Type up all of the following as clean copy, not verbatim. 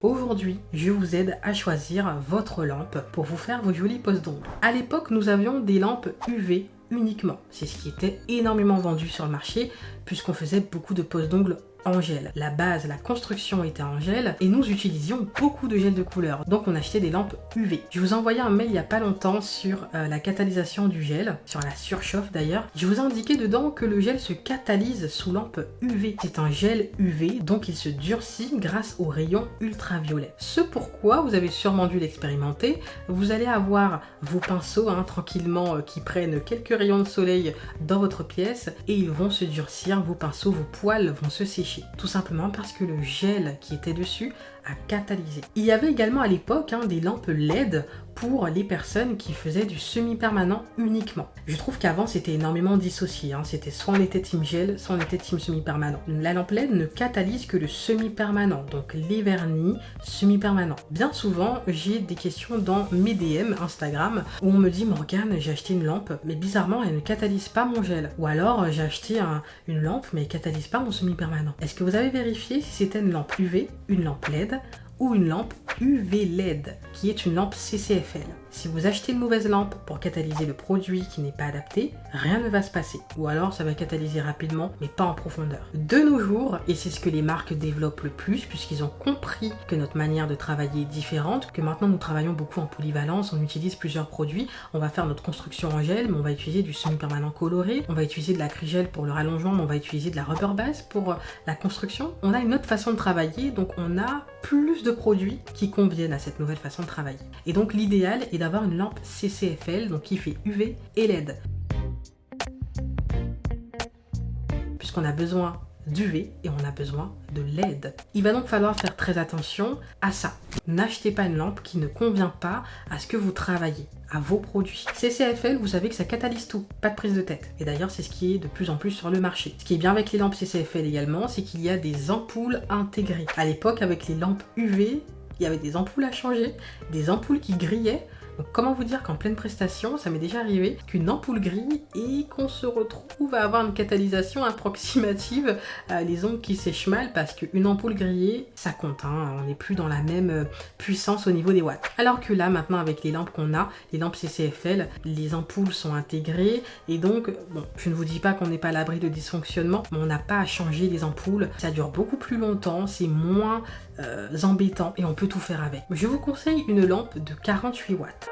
Aujourd'hui, je vous aide à choisir votre lampe pour vous faire vos jolis poses d'ongles. À l'époque, nous avions des lampes UV uniquement. C'est ce qui était énormément vendu sur le marché puisqu'on faisait beaucoup de poses d'ongles en gel. La base, la construction était en gel et nous utilisions beaucoup de gel de couleur. Donc on achetait des lampes UV. Je vous ai envoyé un mail il n'y a pas longtemps sur la catalysation du gel, sur la surchauffe d'ailleurs. Je vous ai indiqué dedans que le gel se catalyse sous lampe UV. C'est un gel UV, donc il se durcit grâce aux rayons ultraviolets. Ce pourquoi, vous avez sûrement dû l'expérimenter, vous allez avoir vos pinceaux tranquillement qui prennent quelques rayons de soleil dans votre pièce et ils vont se durcir, vos pinceaux, vos poils vont se sécher. Tout simplement parce que le gel qui était dessus a catalysé. Il y avait également à l'époque des lampes LED pour les personnes qui faisaient du semi-permanent uniquement. Je trouve qu'avant c'était énormément dissocié, c'était soit on était team gel, soit on était team semi-permanent. La lampe LED ne catalyse que le semi-permanent, donc les vernis semi-permanents. Bien souvent j'ai des questions dans mes DM Instagram où on me dit Morgane, j'ai acheté une lampe mais bizarrement elle ne catalyse pas mon gel, ou alors j'ai acheté une lampe mais elle ne catalyse pas mon semi-permanent. Est-ce que vous avez vérifié si c'était une lampe UV, une lampe LED ou une lampe UV LED, qui est une lampe CCFL. Si vous achetez une mauvaise lampe pour catalyser le produit qui n'est pas adapté, rien ne va se passer. Ou alors ça va catalyser rapidement, mais pas en profondeur. De nos jours, et c'est ce que les marques développent le plus, puisqu'ils ont compris que notre manière de travailler est différente, que maintenant nous travaillons beaucoup en polyvalence, on utilise plusieurs produits, on va faire notre construction en gel, mais on va utiliser du semi-permanent coloré, on va utiliser de l'acrygel pour le rallongement, mais on va utiliser de la rubber base pour la construction. On a une autre façon de travailler, donc on a plus de produits qui conviennent à cette nouvelle façon de travailler. Et donc l'idéal est d'avoir une lampe CCFL, donc qui fait UV et LED. Puisqu'on a besoin d'UV et on a besoin de LED. Il va donc falloir faire très attention à ça. N'achetez pas une lampe qui ne convient pas à ce que vous travaillez, à vos produits. CCFL, vous savez que ça catalyse tout, pas de prise de tête. Et d'ailleurs, c'est ce qui est de plus en plus sur le marché. Ce qui est bien avec les lampes CCFL également, c'est qu'il y a des ampoules intégrées. À l'époque, avec les lampes UV, il y avait des ampoules à changer, des ampoules qui grillaient. Donc comment vous dire qu'en pleine prestation, ça m'est déjà arrivé qu'une ampoule grille et qu'on se retrouve à avoir une catalysation approximative, les ongles qui sèchent mal parce qu'une ampoule grillée, ça compte, on n'est plus dans la même puissance au niveau des watts. Alors que là, maintenant, avec les lampes qu'on a, les lampes CCFL, les ampoules sont intégrées et donc, bon, je ne vous dis pas qu'on n'est pas à l'abri de dysfonctionnement, mais on n'a pas à changer les ampoules, ça dure beaucoup plus longtemps, c'est moins embêtant et on peut tout faire avec. Je vous conseille une lampe de 48 watts.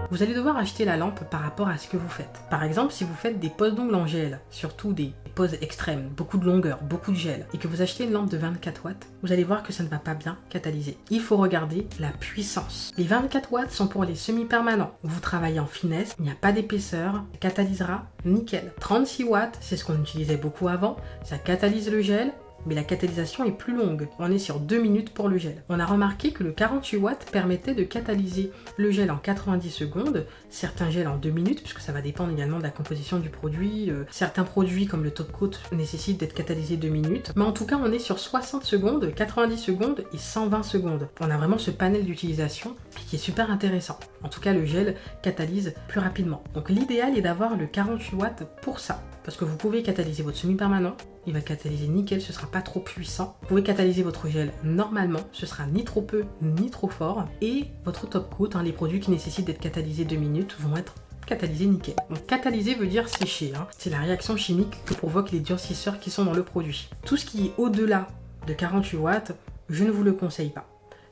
Vous allez devoir acheter la lampe par rapport à ce que vous faites. Par exemple, si vous faites des poses d'ongles en gel, surtout des poses extrêmes, beaucoup de longueur, beaucoup de gel, et que vous achetez une lampe de 24 watts, vous allez voir que ça ne va pas bien catalyser. Il faut regarder la puissance. Les 24 watts sont pour les semi-permanents. Vous travaillez en finesse, il n'y a pas d'épaisseur, ça catalysera nickel. 36 watts, c'est ce qu'on utilisait beaucoup avant, ça catalyse le gel, mais la catalysation est plus longue. On est sur 2 minutes pour le gel. On a remarqué que le 48 watts permettait de catalyser le gel en 90 secondes, certains gels en 2 minutes, puisque ça va dépendre également de la composition du produit. Certains produits comme le top coat nécessitent d'être catalysés 2 minutes. Mais en tout cas, on est sur 60 secondes, 90 secondes et 120 secondes. On a vraiment ce panel d'utilisation qui est super intéressant. En tout cas, le gel catalyse plus rapidement. Donc l'idéal est d'avoir le 48 watts pour ça. Parce que vous pouvez catalyser votre semi-permanent, il va catalyser nickel, ce sera pas trop puissant. Vous pouvez catalyser votre gel normalement, ce sera ni trop peu ni trop fort. Et votre top coat, les produits qui nécessitent d'être catalysés 2 minutes vont être catalysés nickel. Donc catalyser veut dire sécher, c'est la réaction chimique que provoquent les durcisseurs qui sont dans le produit. Tout ce qui est au-delà de 48 watts, je ne vous le conseille pas.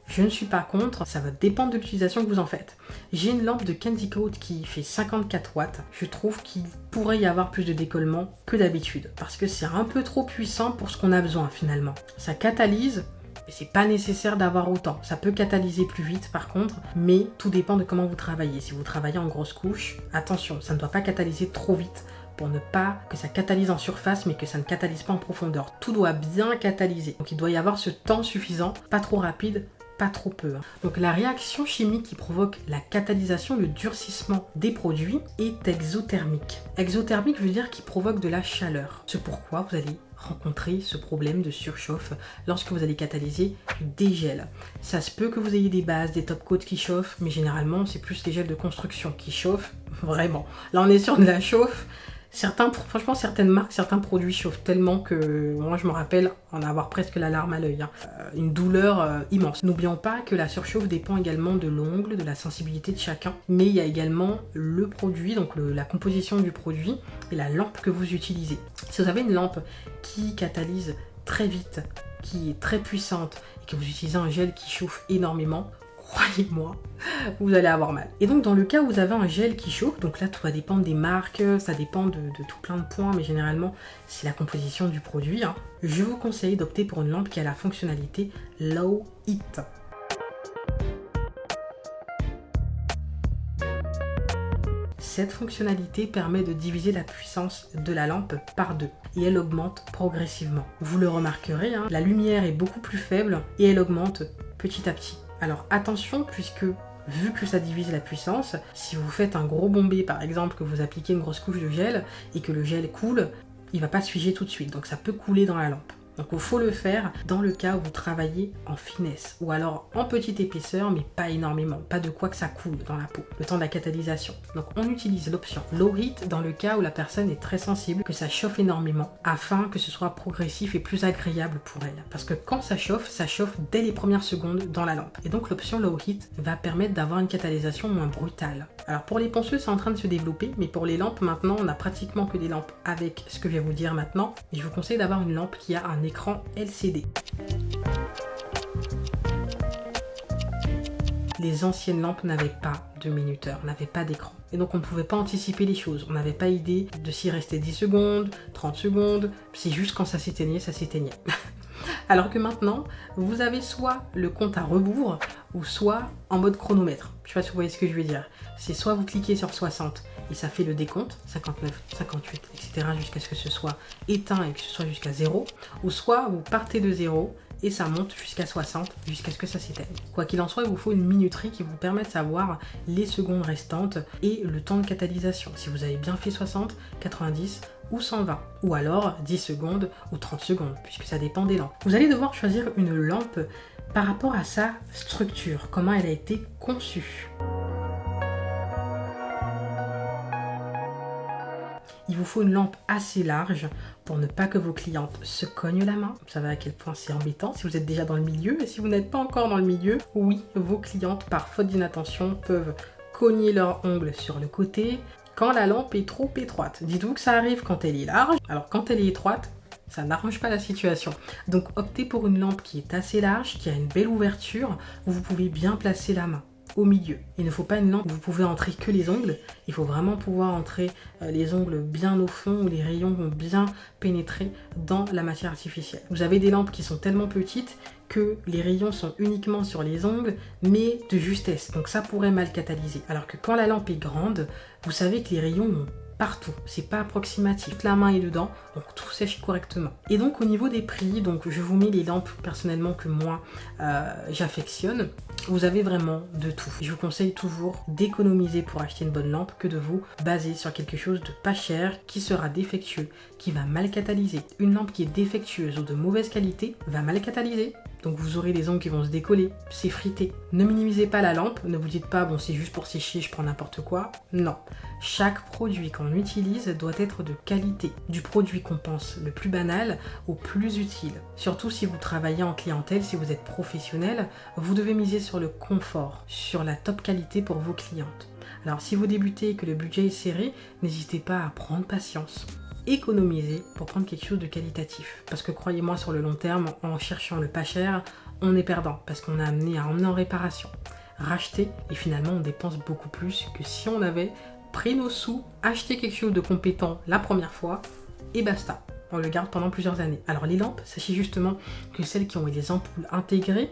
Je ne suis pas contre, ça va dépendre de l'utilisation que vous en faites. J'ai une lampe de Candy Coat qui fait 54 watts. Je trouve qu'il pourrait y avoir plus de décollement que d'habitude. Parce que c'est un peu trop puissant pour ce qu'on a besoin finalement. Ça catalyse, mais c'est pas nécessaire d'avoir autant. Ça peut catalyser plus vite par contre, mais tout dépend de comment vous travaillez. Si vous travaillez en grosse couche, attention, ça ne doit pas catalyser trop vite pour ne pas que ça catalyse en surface mais que ça ne catalyse pas en profondeur. Tout doit bien catalyser. Donc il doit y avoir ce temps suffisant, pas trop rapide, pas trop peu. Donc la réaction chimique qui provoque la catalysation, le durcissement des produits est exothermique. Exothermique veut dire qu'il provoque de la chaleur. C'est pourquoi vous allez rencontrer ce problème de surchauffe lorsque vous allez catalyser des gels. Ça se peut que vous ayez des bases, des top coats qui chauffent, mais généralement c'est plus les gels de construction qui chauffent vraiment. Là on est sur de la chauffe Franchement, certaines marques, certains produits chauffent tellement que moi je me rappelle en avoir presque la larme à l'œil. Une douleur immense. N'oublions pas que la surchauffe dépend également de l'ongle, de la sensibilité de chacun. Mais il y a également le produit, donc la composition du produit et la lampe que vous utilisez. Si vous avez une lampe qui catalyse très vite, qui est très puissante et que vous utilisez un gel qui chauffe énormément, croyez-moi, vous allez avoir mal. Et donc dans le cas où vous avez un gel qui chauffe, donc là tout va dépendre des marques, ça dépend de tout plein de points, mais généralement c'est la composition du produit. Je vous conseille d'opter pour une lampe qui a la fonctionnalité Low Heat. Cette fonctionnalité permet de diviser la puissance de la lampe par 2 et elle augmente progressivement. Vous le remarquerez, la lumière est beaucoup plus faible et elle augmente petit à petit. Alors attention, puisque vu que ça divise la puissance, si vous faites un gros bombé par exemple, que vous appliquez une grosse couche de gel et que le gel coule, il ne va pas se figer tout de suite, donc ça peut couler dans la lampe. Donc il faut le faire dans le cas où vous travaillez en finesse ou alors en petite épaisseur mais pas énormément, pas de quoi que ça coule dans la peau, le temps de la catalysation. Donc on utilise l'option Low Heat dans le cas où la personne est très sensible, que ça chauffe énormément afin que ce soit progressif et plus agréable pour elle. Parce que quand ça chauffe dès les premières secondes dans la lampe. Et donc l'option Low Heat va permettre d'avoir une catalysation moins brutale. Alors pour les ponceuses c'est en train de se développer, mais pour les lampes maintenant on a pratiquement que des lampes avec ce que je vais vous dire maintenant. Et je vous conseille d'avoir une lampe qui a un écran LCD. Les anciennes lampes n'avaient pas de minuteur, n'avaient pas d'écran. Et donc on ne pouvait pas anticiper les choses. On n'avait pas idée de s'y rester 10 secondes, 30 secondes. C'est juste quand ça s'éteignait, ça s'éteignait. Alors que maintenant, vous avez soit le compte à rebours ou soit en mode chronomètre. Je ne sais pas si vous voyez ce que je veux dire. C'est soit vous cliquez sur 60 et ça fait le décompte, 59, 58, etc. jusqu'à ce que ce soit éteint et que ce soit jusqu'à 0. Ou soit vous partez de 0 et ça monte jusqu'à 60, jusqu'à ce que ça s'éteigne. Quoi qu'il en soit, il vous faut une minuterie qui vous permet de savoir les secondes restantes et le temps de catalysation. Si vous avez bien fait 60, 90 ou 120, ou alors 10 secondes ou 30 secondes, puisque ça dépend des lampes. Vous allez devoir choisir une lampe par rapport à sa structure, comment elle a été conçue. Il vous faut une lampe assez large pour ne pas que vos clientes se cognent la main. Vous savez à quel point c'est embêtant si vous êtes déjà dans le milieu. Et si vous n'êtes pas encore dans le milieu, oui, vos clientes, par faute d'inattention, peuvent cogner leurs ongles sur le côté quand la lampe est trop étroite. Dites-vous que ça arrive quand elle est large. Alors quand elle est étroite, ça n'arrange pas la situation. Donc optez pour une lampe qui est assez large, qui a une belle ouverture, où vous pouvez bien placer la main au milieu. Il ne faut pas une lampe où vous pouvez entrer que les ongles. Il faut vraiment pouvoir entrer les ongles bien au fond, où les rayons vont bien pénétrer dans la matière artificielle. Vous avez des lampes qui sont tellement petites que les rayons sont uniquement sur les ongles, mais de justesse. Donc ça pourrait mal catalyser. Alors que quand la lampe est grande, vous savez que les rayons vont partout, c'est pas approximatif, toute la main est dedans, donc tout sèche correctement. Et donc au niveau des prix, donc je vous mets les lampes personnellement que moi j'affectionne. Vous avez vraiment de tout. Je vous conseille toujours d'économiser pour acheter une bonne lampe que de vous baser sur quelque chose de pas cher, qui sera défectueux, qui va mal catalyser. Une lampe qui est défectueuse ou de mauvaise qualité va mal catalyser. Donc vous aurez les ongles qui vont se décoller, s'effriter. Ne minimisez pas la lampe, ne vous dites pas bon c'est juste pour sécher, je prends n'importe quoi. Non, chaque produit qu'on utilise doit être de qualité. Du produit qu'on pense le plus banal au plus utile. Surtout si vous travaillez en clientèle, si vous êtes professionnel, vous devez miser sur le confort, sur la top qualité pour vos clientes. Alors si vous débutez et que le budget est serré, n'hésitez pas à prendre patience. Économiser pour prendre quelque chose de qualitatif. Parce que croyez-moi, sur le long terme, en cherchant le pas cher, on est perdant. Parce qu'on a amené à emmener en réparation, racheter, et finalement on dépense beaucoup plus que si on avait pris nos sous, acheté quelque chose de compétent la première fois, et basta. On le garde pendant plusieurs années. Alors les lampes, sachez justement que celles qui ont les ampoules intégrées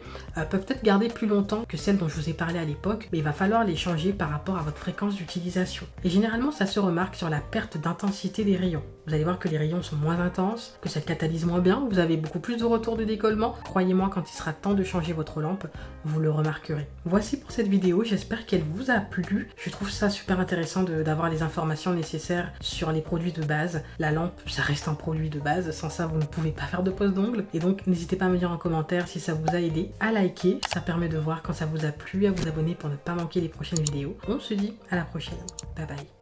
peuvent être gardées plus longtemps que celles dont je vous ai parlé à l'époque, mais il va falloir les changer par rapport à votre fréquence d'utilisation. Et généralement, ça se remarque sur la perte d'intensité des rayons. Vous allez voir que les rayons sont moins intenses, que ça catalyse moins bien, vous avez beaucoup plus de retour de décollement. Croyez-moi, quand il sera temps de changer votre lampe, vous le remarquerez. Voici pour cette vidéo, j'espère qu'elle vous a plu. Je trouve ça super intéressant d'avoir les informations nécessaires sur les produits de base. La lampe, ça reste un produit de base, sans ça vous ne pouvez pas faire de pose d'ongles. Et donc n'hésitez pas à me dire en commentaire si ça vous a aidé, à liker, ça permet de voir quand ça vous a plu, à vous abonner pour ne pas manquer les prochaines vidéos. On se dit à la prochaine, bye bye.